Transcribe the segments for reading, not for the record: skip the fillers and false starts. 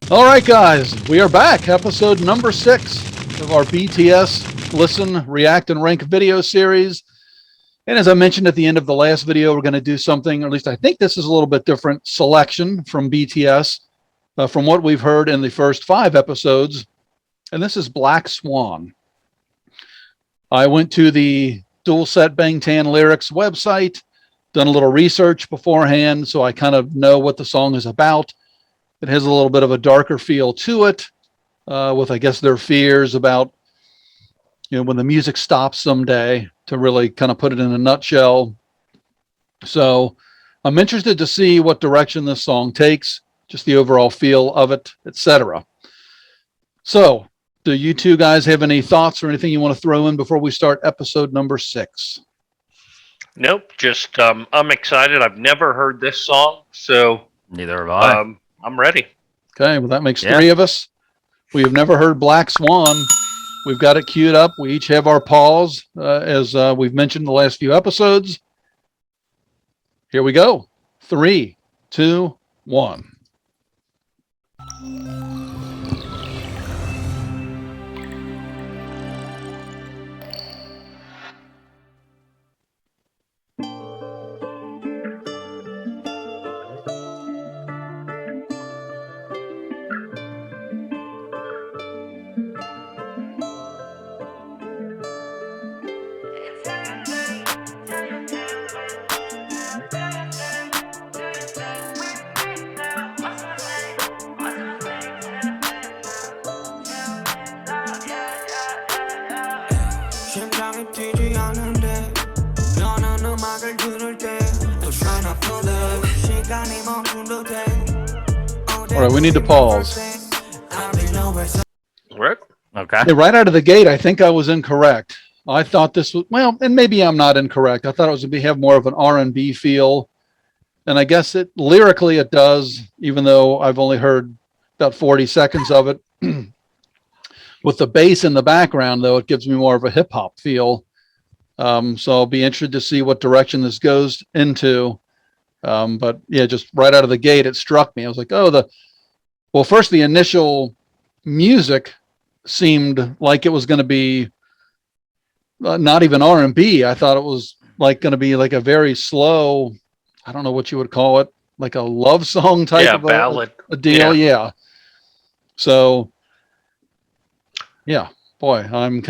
All right, guys, we are back. Episode number 6 of our BTS Listen, React, and Rank video series. And as I mentioned at the end of the last video, we're going to do something, or at least I think this is a little bit different selection from BTS from what we've heard in the first 5 episodes. And this is Black Swan. I went to the Dual Set Bangtan Lyrics website, done a little research beforehand, so I kind of know what the song is about. It has a little bit of a darker feel to it, with, I guess, their fears about, when the music stops someday, to really kind of put it in a nutshell. So I'm interested to see what direction this song takes, just the overall feel of it, etc. So do you two guys have any thoughts or anything you want to throw in before we start episode number 6? Nope, just I'm excited. I've never heard this song, so neither have I. I'm ready. Okay, well, that makes 3 of us. We have never heard Black Swan. We've got it queued up. We each have our pause, as we've mentioned in the last few episodes. Here we go. 3, 2, 1. All right, we need to pause. Right? Okay. Yeah, right out of the gate, I think I was incorrect. I thought this was, well, and maybe I'm not incorrect. I thought it was going to have more of an R&B feel. And I guess it lyrically it does, even though I've only heard about 40 seconds of it. With the bass in the background, though, it gives me more of a hip hop feel. So I'll be interested to see what direction this goes into. But yeah, just right out of the gate, it struck me. I was like, well, first the initial music seemed like it was going to be not even R&B. I thought it was like going to be like a very slow, I don't know what you would call it, like a love song type of ballad. A deal. Yeah. So yeah, boy, I'm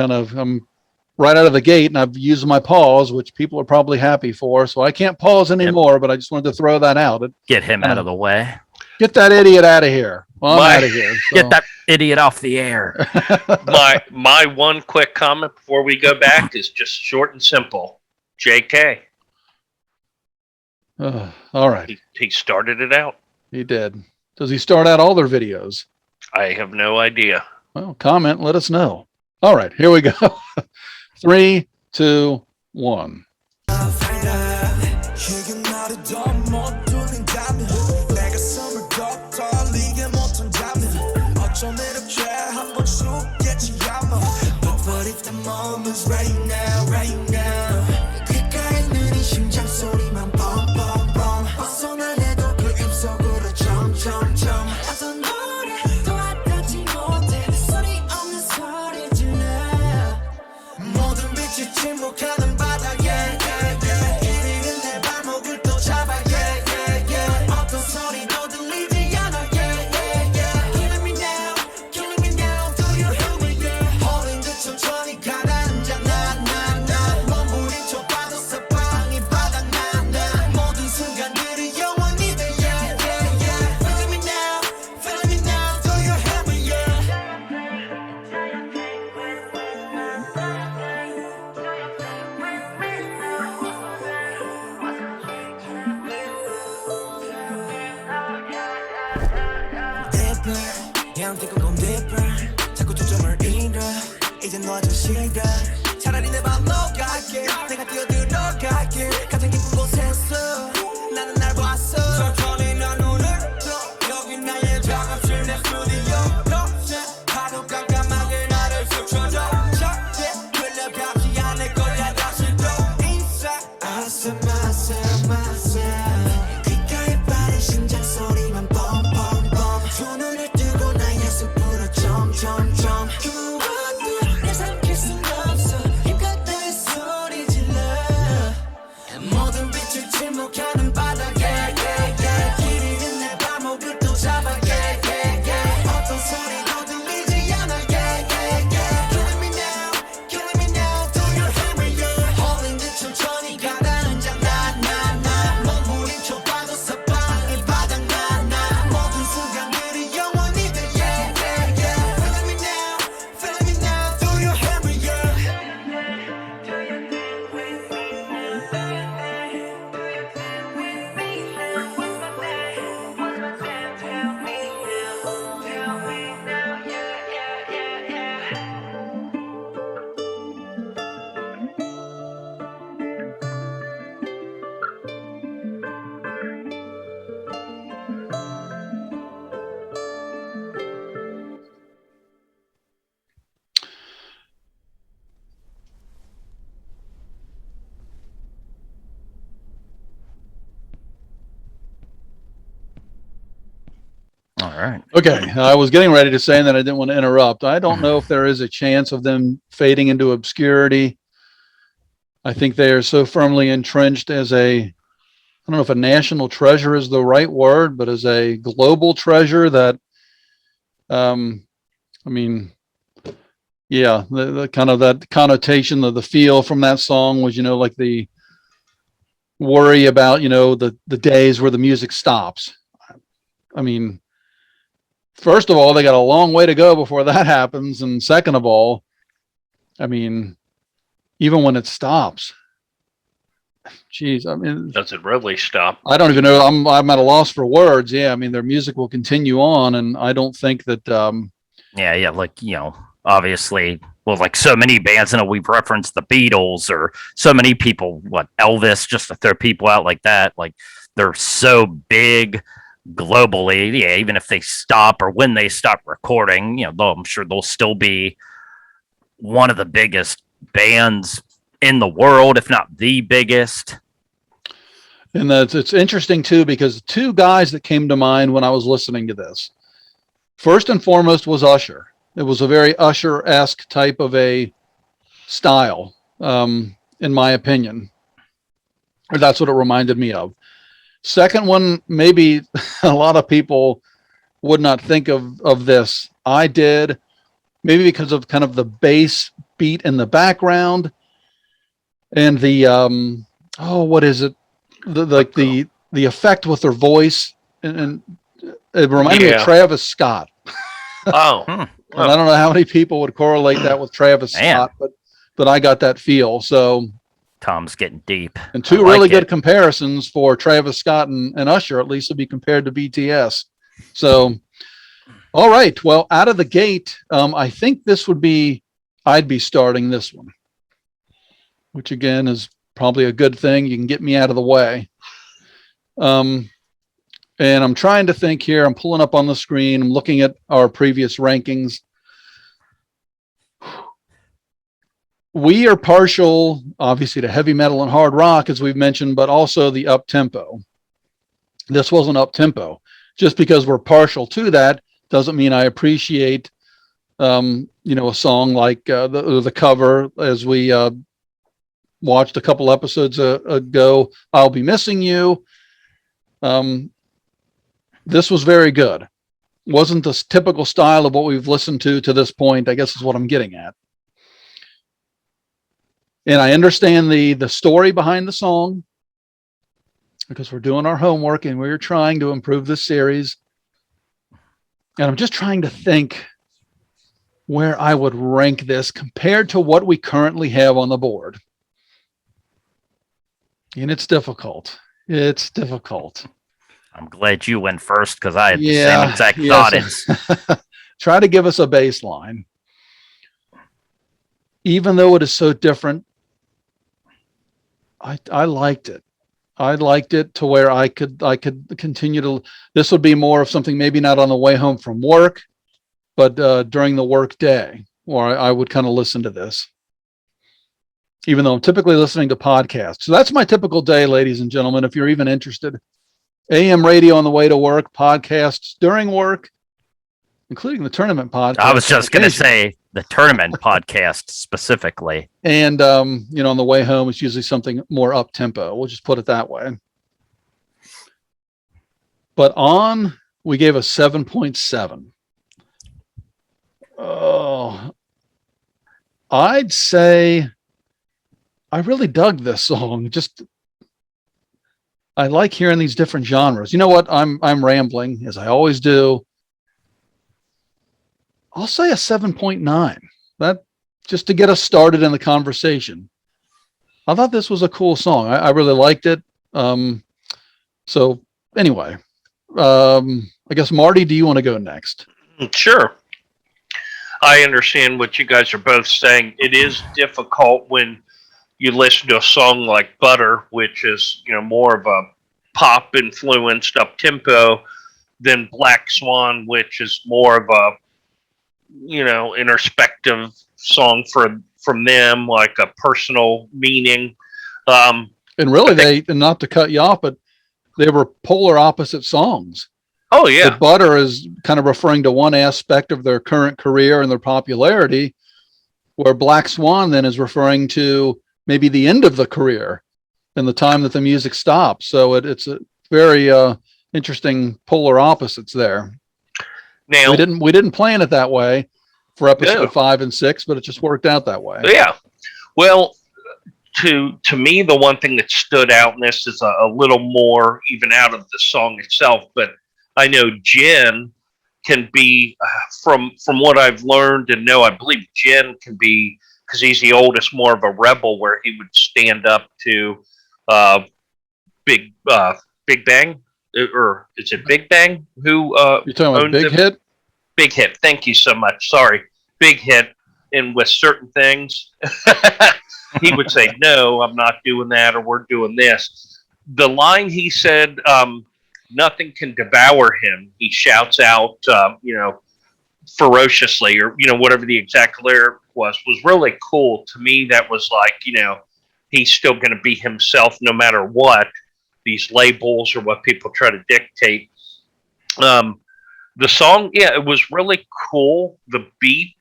right out of the gate, and I've used my pause, which people are probably happy for. So I can't pause anymore, but I just wanted to throw that out. Get him out of the way. Get that idiot out of here. Well, I'm out of here. So. Get that idiot off the air. my one quick comment before we go back is just short and simple. JK. All right. He started it out. He did. Does he start out all their videos? I have no idea. Well, comment. Let us know. All right. Here we go. 3, 2, 1. 귓가에 빠른 심장 소리만 뻥뻥뻥 두 눈을 뜨고 right. Okay, I was getting ready to say, and then I didn't want to interrupt. I don't know if there is a chance of them fading into obscurity. I think they are so firmly entrenched as I don't know if a national treasure is the right word, but as a global treasure that, I mean, yeah, the kind of that connotation of the feel from that song was, like the worry about, the days where the music stops. I mean, first of all, they got a long way to go before that happens. And second of all, I mean, even when it stops, geez, I mean, Does it really stop? I don't even know. I'm at a loss for words. Yeah. I mean, their music will continue on. And I don't think that, Yeah, like, obviously, well, like so many bands, we've referenced the Beatles or so many people, Elvis, just to throw people out like that. Like, they're so big globally. Yeah, even if they stop or when they stop recording, I'm sure they'll still be one of the biggest bands in the world, if not the biggest. and it's interesting too, because two guys that came to mind when I was listening to this, first and foremost was Usher. It was a very Usher-esque type of a style, in my opinion. Or that's what it reminded me of. Second one, maybe a lot of people would not think of this. I did, maybe because of kind of the bass beat in the background and the what is it? The effect with their voice, and it reminded me of Travis Scott. Oh. And I don't know how many people would correlate that with Travis Scott, but I got that feel. So Tom's getting deep. And two really good comparisons for Travis Scott and Usher, at least to be compared to BTS. So, all right. Well, out of the gate, I think this would be, I'd be starting this one, which again is probably a good thing. You can get me out of the way. And I'm trying to think here. I'm pulling up on the screen. I'm looking at our previous rankings. We are partial, obviously, to heavy metal and hard rock, as we've mentioned, but also the up tempo. This wasn't up tempo. Just because we're partial to that doesn't mean I appreciate, a song like the cover, as we watched a couple episodes ago. I'll Be Missing You. This was very good. Wasn't the typical style of what we've listened to this point, I guess is what I'm getting at. And I understand the story behind the song, because we're doing our homework and we're trying to improve this series. And I'm just trying to think where I would rank this compared to what we currently have on the board. And it's difficult. It's difficult. I'm glad you went first, because I had the same exact thought. It's try to give us a baseline. Even though it is so different, I liked it. I liked it to where I could continue to. This would be more of something maybe not on the way home from work, but during the work day, where I would kind of listen to this. Even though I'm typically listening to podcasts. So that's my typical day, ladies and gentlemen, if you're even interested. AM radio on the way to work, podcasts during work, including the tournament podcast. I was just going to say the tournament podcast specifically. And, on the way home, it's usually something more up tempo. We'll just put it that way. But we gave a 7.7. Oh, I'd say I really dug this song. I like hearing these different genres. You know what? I'm rambling, as I always do. I'll say a 7.9. That just to get us started in the conversation. I thought this was a cool song. I really liked it. So anyway, I guess Marty, do you want to go next? Sure. I understand what you guys are both saying. It is difficult when you listen to a song like Butter, which is, more of a pop influenced up tempo, than Black Swan, which is more of a, introspective song from them, like a personal meaning. And really, not to cut you off, but they were polar opposite songs. Oh yeah. But Butter is kind of referring to one aspect of their current career and their popularity, where Black Swan then is referring to maybe the end of the career and the time that the music stops. So it's a very interesting polar opposites there. Now We didn't plan it that way for episode No. 5 and 6, but it just worked out that way. Yeah. Well, to me, the one thing that stood out in this is a little more even out of the song itself. But I know Jen can be, from what I've learned and know, I believe Jen can be, because he's the oldest, more of a rebel, where he would stand up to Big Bang, or is it Big Bang? Who You're talking about Big Hit? Big Hit. Thank you so much. Sorry, Big Hit. And with certain things, he would say, "No, I'm not doing that," or "We're doing this." The line he said, "Nothing can devour him," he shouts out, ferociously, or whatever the exact lyric was really cool to me. That was like, he's still going to be himself no matter what these labels or what people try to dictate. The song, it was really cool. The beat,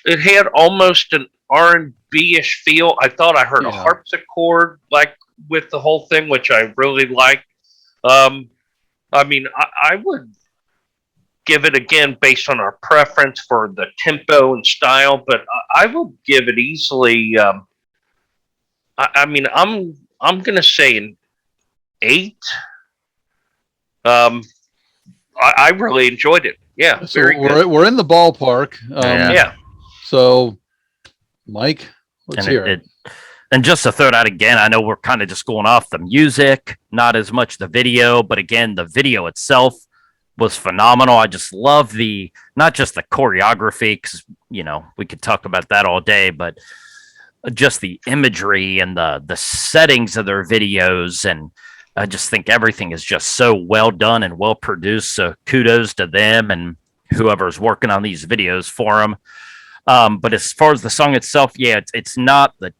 it had almost an R&B-ish feel. I thought I heard a harpsichord like with the whole thing, which I really liked. I would give it, again, based on our preference for the tempo and style, but I would give it easily. I'm going to say an 8. I really enjoyed it. Yeah, So very good. we're in the ballpark. Yeah. So, Mike, let's hear it. And just to throw it out again, I know we're kind of just going off the music, not as much the video, but again, the video itself was phenomenal. I just love not just the choreography, because, we could talk about that all day, but just the imagery and the settings of their videos. And I just think everything is just so well done and well produced. So kudos to them and whoever's working on these videos for them. But as far as the song itself, it's not the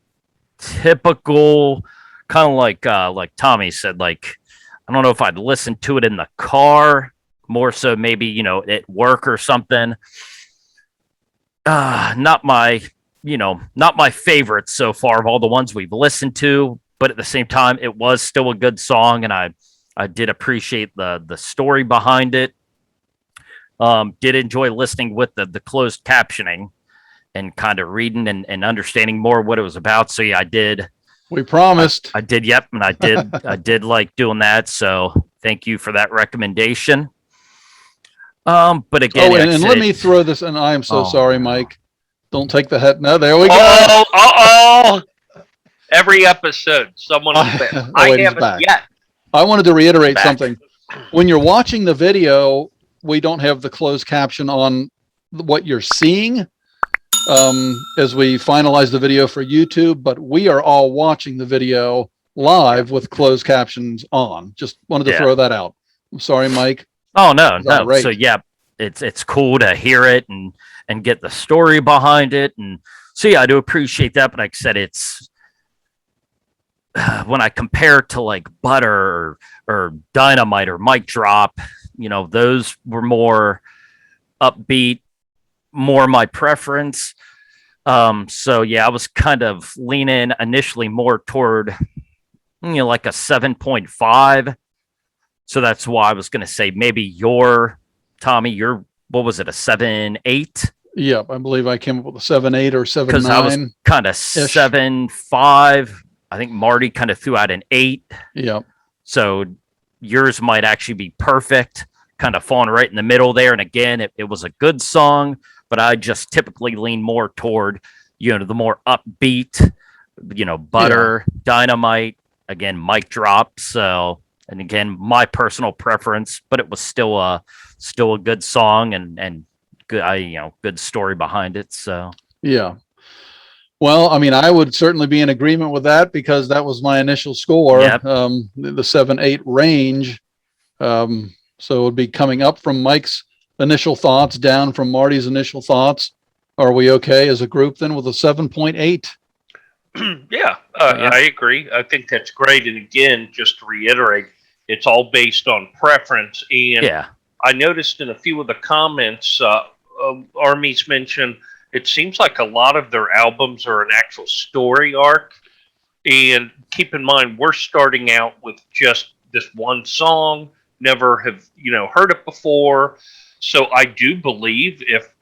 typical kind of like Tommy said, like, I don't know if I'd listen to it in the car, more so maybe, at work or something. Not my favorite so far of all the ones we've listened to, but at the same time, it was still a good song, and I did appreciate the story behind it. Did enjoy listening with the closed captioning and kind of reading and understanding more what it was about. So I did. We promised. I did. Yep. And I did like doing that. So thank you for that recommendation. But again, and let me throw this, and I am so sorry, Mike. Don't take the head. No, there we go. Oh. Every episode, someone is there. I haven't yet. I wanted to reiterate something. When you're watching the video, we don't have the closed caption on what you're seeing as we finalize the video for YouTube, but we are all watching the video live with closed captions on. Just wanted to throw that out. I'm sorry, Mike. Oh, no. So, it's cool to hear it and get the story behind it. And so, I do appreciate that. But like I said, it's when I compare to like Butter or Dynamite or Mic Drop, those were more upbeat, more my preference. So I was kind of leaning initially more toward, like a 7.5. So that's why I was going to say maybe Tommy, what was it, a 7.8? Yep, I believe I came up with a 7.8 or 7.9. Because I was kind of 7.5. I think Marty kind of threw out an 8. Yep. So yours might actually be perfect, kind of falling right in the middle there. And again, it was a good song, but I just typically lean more toward, the more upbeat, Butter, Dynamite, again, Mic Drop. So, and again, my personal preference, but it was still a good song and good, good story behind it. So, yeah. Well, I would certainly be in agreement with that because that was my initial score, the 7.8 range. So it would be coming up from Mike's initial thoughts, down from Marty's initial thoughts. Are we okay as a group then with a 7.8? I agree. I think that's great. And again, just to reiterate, it's all based on preference. And Yeah. I noticed in a few of the comments, Army's mentioned it seems like a lot of their albums are an actual story arc. And keep in mind, we're starting out with just this one song, never have, heard it before. So I do believe if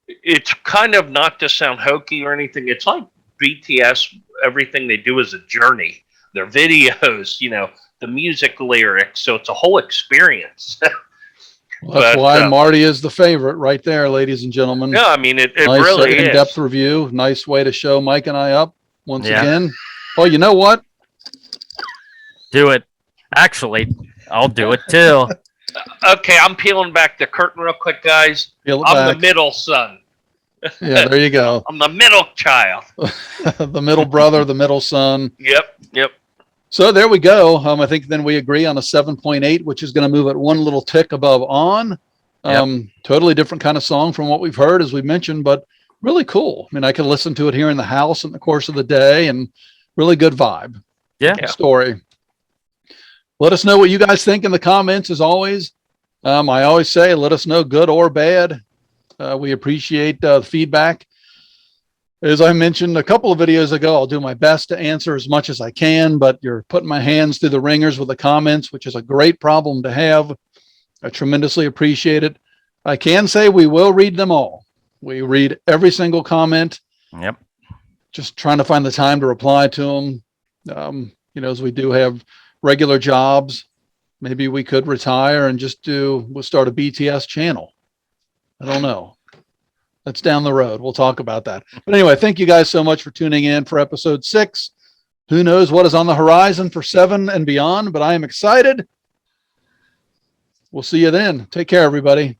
it's kind of, not to sound hokey or anything, it's like BTS, everything they do is a journey. Their videos, the music lyrics. So it's a whole experience. Well, that's why Marty is the favorite right there, ladies and gentlemen. Yeah, I mean, it nice, really is. In-depth review. Nice way to show Mike and I up once again. Oh, you know what? Do it. Actually, I'll do it too. Okay, I'm peeling back the curtain real quick, guys. I'm the middle son. Yeah, there you go. I'm the middle child. The middle brother, the middle son. Yep. So there we go. I think then we agree on a 7.8, which is going to move it one little tick above On. Totally different kind of song from what we've heard, as we mentioned, but really cool. I mean, I can listen to it here in the house in the course of the day, and really good vibe. Yeah. Story. Let us know what you guys think in the comments, as always. I always say, let us know, good or bad. We appreciate the feedback. As I mentioned a couple of videos ago, I'll do my best to answer as much as I can, but you're putting my hands through the ringers with the comments, which is a great problem to have. I tremendously appreciate it. I can say we will read them all. We read every single comment. Yep. Just trying to find the time to reply to them. As we do have regular jobs, maybe we could retire and we'll start a BTS channel. I don't know. That's down the road. We'll talk about that. But anyway, thank you guys so much for tuning in for episode 6. Who knows what is on the horizon for 7 and beyond, but I am excited. We'll see you then. Take care, everybody.